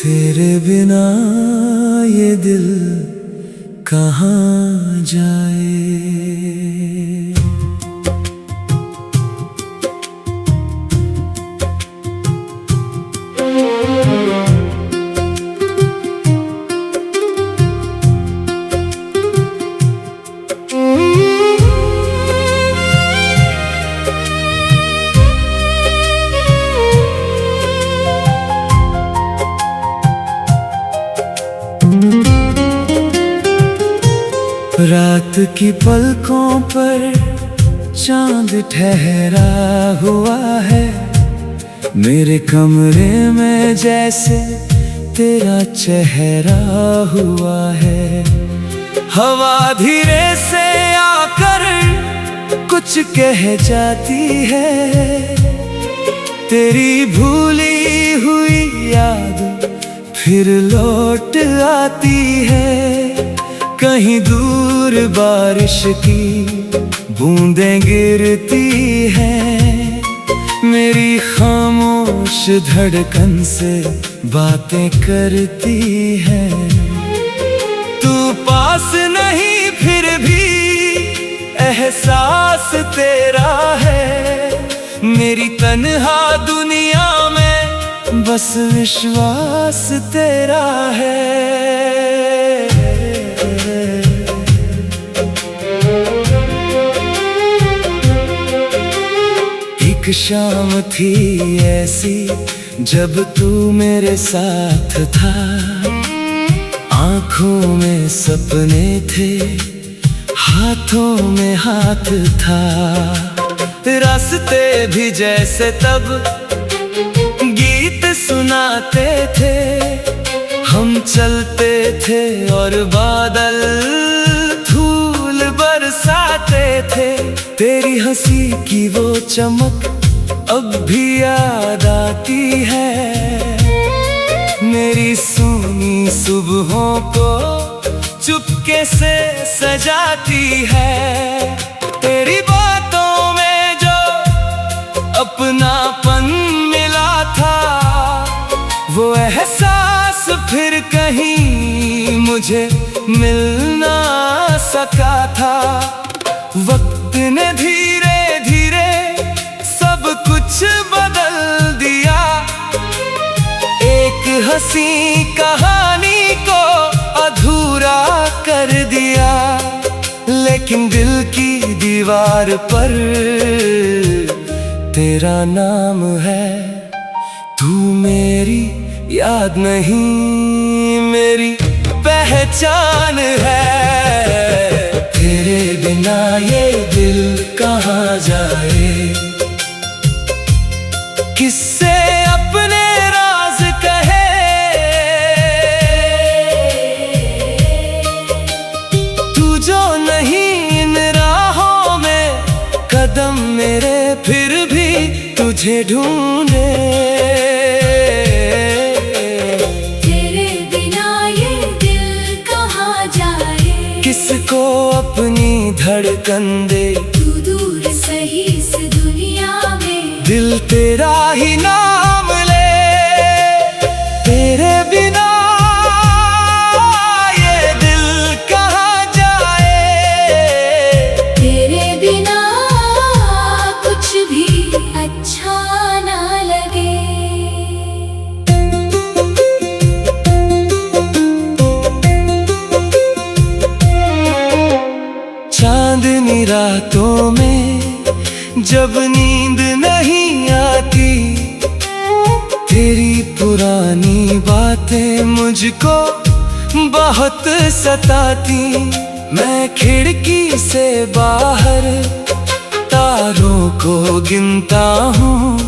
तेरे बिना ये दिल कहाँ जाए। रात की पलकों पर चांद ठहरा हुआ है, मेरे कमरे में जैसे तेरा चेहरा हुआ है। हवा धीरे से आकर कुछ कह जाती है, तेरी भूली हुई याद फिर लौट आती है। कहीं दूर बारिश की बूंदें गिरती हैं, मेरी खामोश धड़कन से बातें करती है। तू पास नहीं फिर भी एहसास तेरा है, मेरी तन्हा दुनिया में बस विश्वास तेरा है। एक शाम थी ऐसी जब तू मेरे साथ था, आँखों में सपने थे, हाथों में हाथ था। रास्ते भी जैसे तब गीत सुनाते थे, हम चलते थे और बादल धूल बरसाते थे। तेरी हंसी की वो चमक अब भी याद आती है, मेरी सूनी सुबहों को चुपके से सजाती है। तेरी बातों में जो अपनापन मिला था, वो एहसास फिर कहीं मुझे मिल ना सका था। वक्त ने धीरे धीरे सब कुछ बदल दिया, एक हंसी कहानी को अधूरा कर दिया। लेकिन दिल की दीवार पर तेरा नाम है, तू मेरी याद नहीं मेरी पहचान है। तेरे बिना ये दिल कहाँ जाए, किससे अपने राज कहे। तू जो नहीं इन राहों में कदम मेरे फिर भी तुझे ढूंढे। तेरे बिना ये दिल कहाँ जाए, किसको अपनी धड़कन दे, तू दूर सही इस दुनिया में दिल तेरा ही नाम ले। तेरे बिना ये दिल कहाँ जाए, तेरे बिना कुछ भी अच्छा ना लगे। चांदनी रातों में जब नींद नहीं आती, तेरी पुरानी बातें मुझको बहुत सताती। मैं खिड़की से बाहर तारों को गिनता हूँ,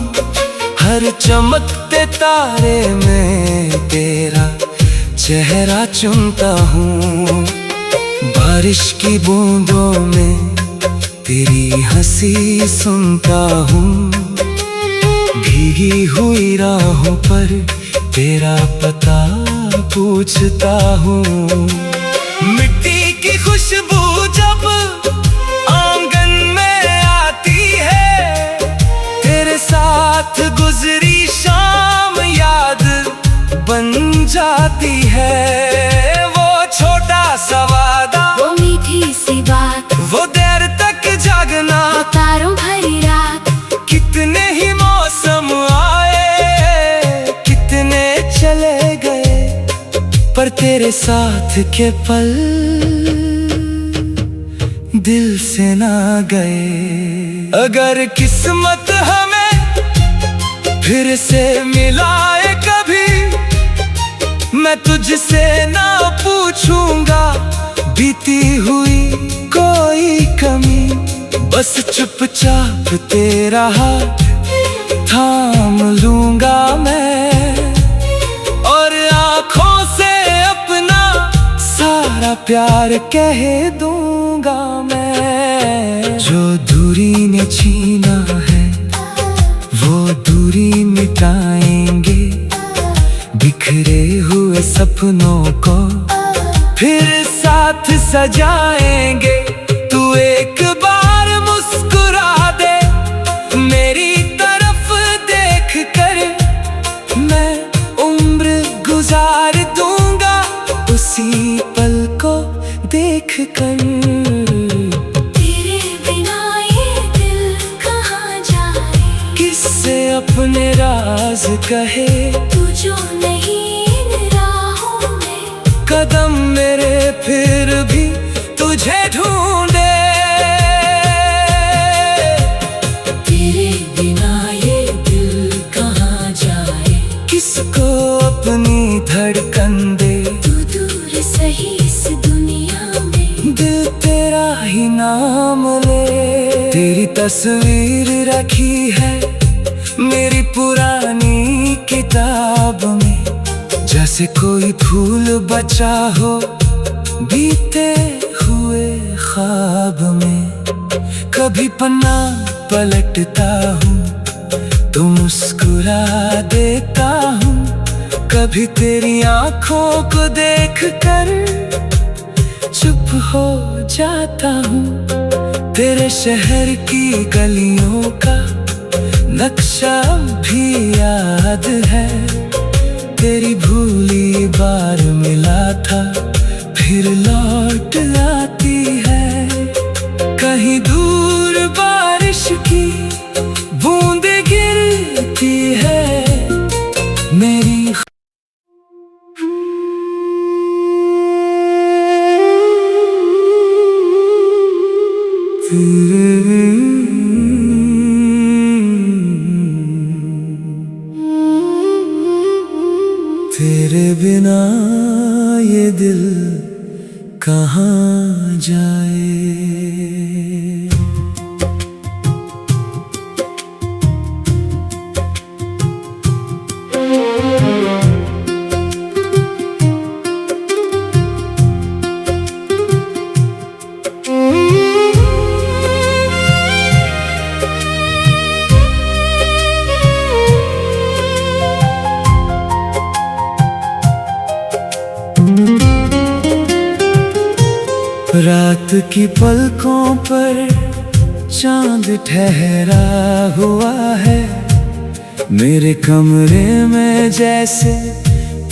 हर चमकते तारे में तेरा चेहरा चुनता हूँ। बारिश की बूंदों में तेरी हंसी सुनता हूँ, भीगी हुई राहों पर तेरा पता पूछता हूँ। मिट्टी की खुशबू जब आंगन में आती है, तेरे साथ गुजरी शाम याद बन जाती है। वो छोटा सा वादा, वो मीठी सी बात, वो देर तक जागना, वो तारों भरी रात। कितने ही मौसम आए, कितने चले गए, पर तेरे साथ के पल दिल से ना गए। अगर किस्मत हमें फिर से मिलाए कभी, मैं तुझसे ना पूछूंगा बीती हुई कोई कमी। बस चुपचाप तेरा हाथ थाम लूंगा मैं, और आँखों से अपना सारा प्यार कह दूंगा मैं। जो दूरी ने छीना है वो दूरी मिटाएंगे, बिखरे हुए सपनों को फिर साथ सजाएंगे। तू एक बार मुस्कुरा दे मेरी तरफ देख कर, मैं उम्र गुजार दूंगा उसी पल को देख कर। तेरे बिना ये दिल कहाँ जाए, किससे अपने राज कहे, तू जो नहीं इन राहों में। कदम मेरे फिर भी तुझे ढूंढे। तेरे बिना ये दिल कहाँ जाए, किसको अपनी धड़कन दे, तू दूर सही इस दुनिया में। दिल तेरा ही नाम ले। तेरी तस्वीर रखी है मेरी पुरानी किताब में, जैसे कोई फूल बचा हो बीते हुए ख्वाब में। कभी पन्ना पलटता हूँ तो मुस्कुरा देता हूँ, कभी तेरी आँखों को देख कर चुप हो जाता हूँ। तेरे शहर की गलियों का नक्शा भी याद है, तेरी भूली बार मिला था फिर लौट आती है। कहीं दूर बारिश की बूंदे गिरती है मेरी। तेरे बिना ये दिल कहाँ जाए। रात की पलकों पर चांद ठहरा हुआ है, मेरे कमरे में जैसे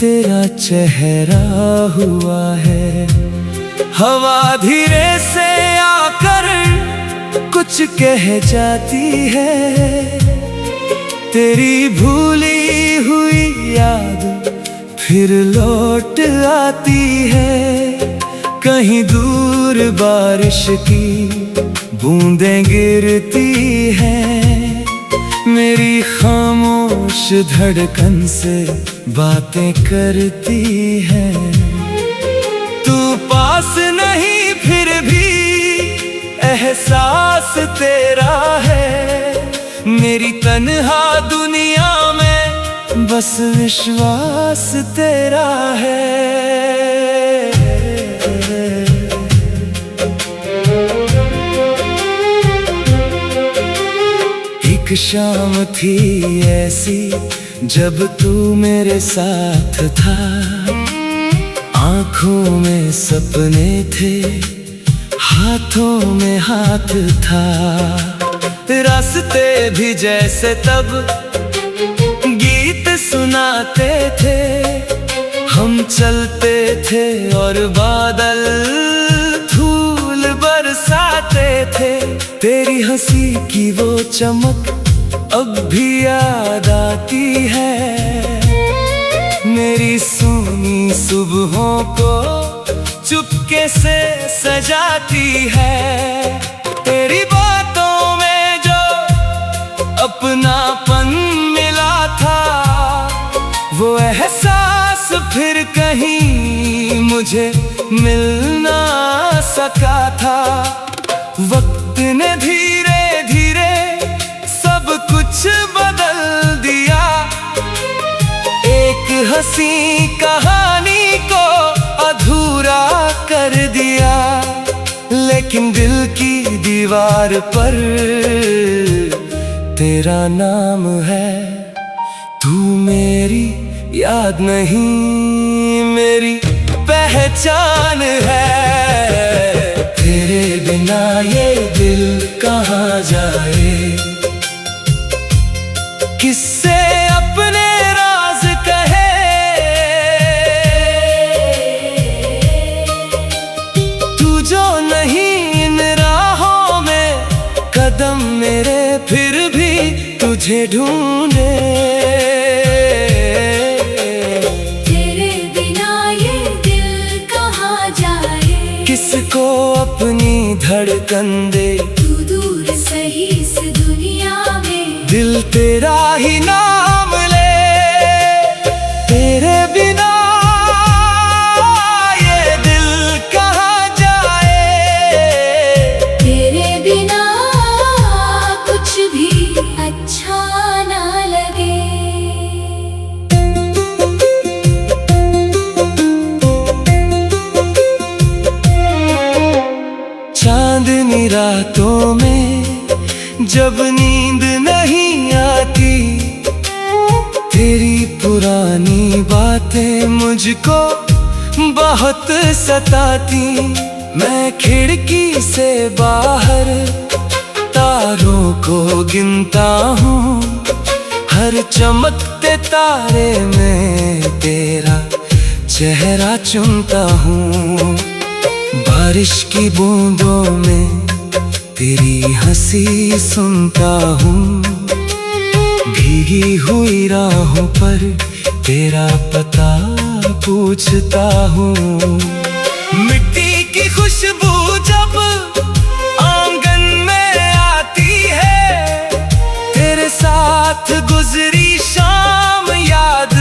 तेरा चेहरा हुआ है। हवा धीरे से आकर कुछ कह जाती है, तेरी भूली हुई याद फिर लौट आती है। कहीं दूर बारिश की बूंदें गिरती हैं, मेरी खामोश धड़कन से बातें करती है। तू पास नहीं फिर भी एहसास तेरा है, मेरी तन्हा दुनिया में बस विश्वास तेरा है। एक शाम थी ऐसी जब तू मेरे साथ था, आँखों में सपने थे, हाथों में हाथ था। रास्ते भी जैसे तब गीत सुनाते थे, थे और बादल धूल बरसाते थे। तेरी हंसी की वो चमक अब भी याद आती है। मेरी सूनी सुबहों को चुपके से सजाती है। तेरी बातों में जो अपनापन मिला था, वो एहसास फिर कहीं मुझे मिल ना सका था। वक्त ने धीरे धीरे सब कुछ बदल दिया। एक हंसी कहानी को अधूरा कर दिया। लेकिन दिल की दीवार पर तेरा नाम है। तू मेरी याद नहीं, मेरी पहचान है। तेरे बिना ये दिल कहाँ जाए, किससे अपने राज कहे। तू जो नहीं इन राहों में कदम मेरे फिर भी तुझे ढूंढे। तेरे बिना ये दिल कहाँ जाए, किसको अपनी धड़कन दे। तू दूर सही इस दुनिया में, दिल तेरा ही नाम ले। तेरे बिना ये दिल कहाँ जाए, तेरे बिना कुछ भी अच्छा ना लगे। चांदनी रातों में जब नींद नहीं आती, तेरी पुरानी बातें मुझको बहुत सताती। मैं खिड़की से बाहर तारों को गिनता हूँ। हर चमकते तारे में तेरा चेहरा चुनता हूँ। बारिश की बूंदों में तेरी हंसी सुनता हूँ। भीगी हुई राहों पर तेरा पता पूछता हूँ। मिट्टी की खुशबू जब आंगन में आती है, तेरे साथ गुजरी शाम याद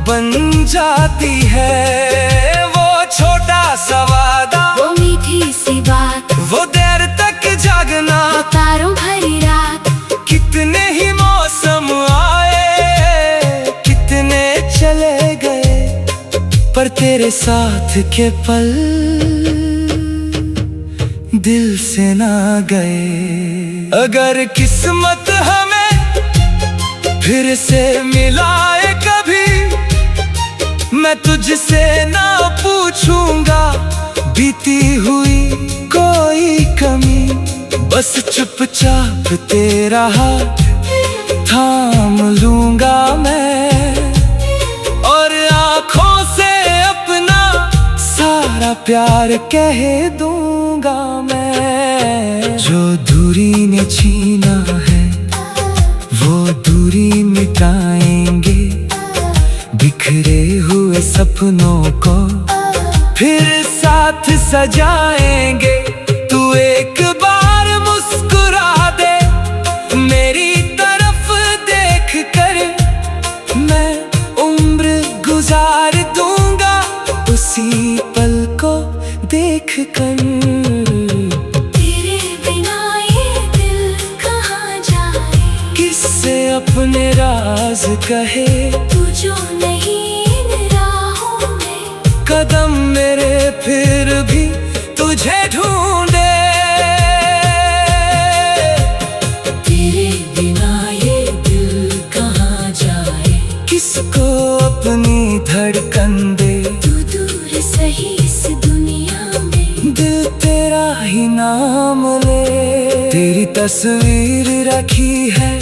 बन जाती है। वो छोटा सा वादा, वो मीठी सी बात, वो देर तक जागना, वो तारों भरी रात। कितने ही मौसम आए, कितने चले गए, पर तेरे साथ के पल दिल से ना गए। अगर किस्मत हमें फिर से मिलाए कभी, मैं तुझसे ना पूछूंगा बीती हुई कोई कमी। बस चुपचाप तेरा हाथ थाम लूंगा मैं, और आँखों से अपना सारा प्यार कह दूंगा मैं। जो दूरी ने छीना है वो दूरी मिटाएंगे। बिखरे हुए सपनों को फिर साथ सजाएंगे। तू एक बार मुस्कुरा दे मेरी तरफ देख कर, मैं उम्र गुजार दूंगा उसी पल को देख कर। तेरे बिना ये दिल कहाँ जाए, किससे अपने राज कहे। तू जो नहीं इन राहों में, कदम मेरे फिर भी तुझे ढूंढे। तेरे बिना ये दिल कहाँ जाए, किसको अपनी धड़कन दे। तू दूर सही इस दुनिया में, दिल तेरा ही नाम ले। तेरी तस्वीर रखी है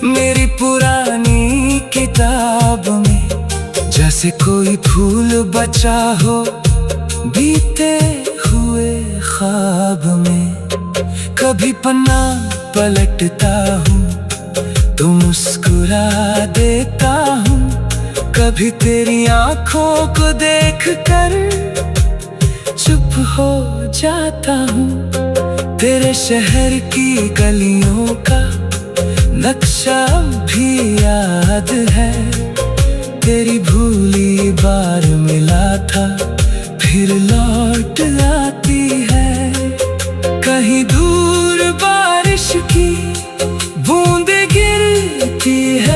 मेरी पुरानी किताब में। जैसे कोई फूल बचा हो बीते हुए ख्वाब में। कभी पन्ना पलटता हूँ तो मुस्कुरा देता हूँ, कभी तेरी आंखों को देख कर चुप हो जाता हूँ। तेरे शहर की गलियों का नक्शा भी याद है, तेरी भूली बार मिला था फिर लौट आती है। कहीं दूर बारिश की बूंदें गिरती है,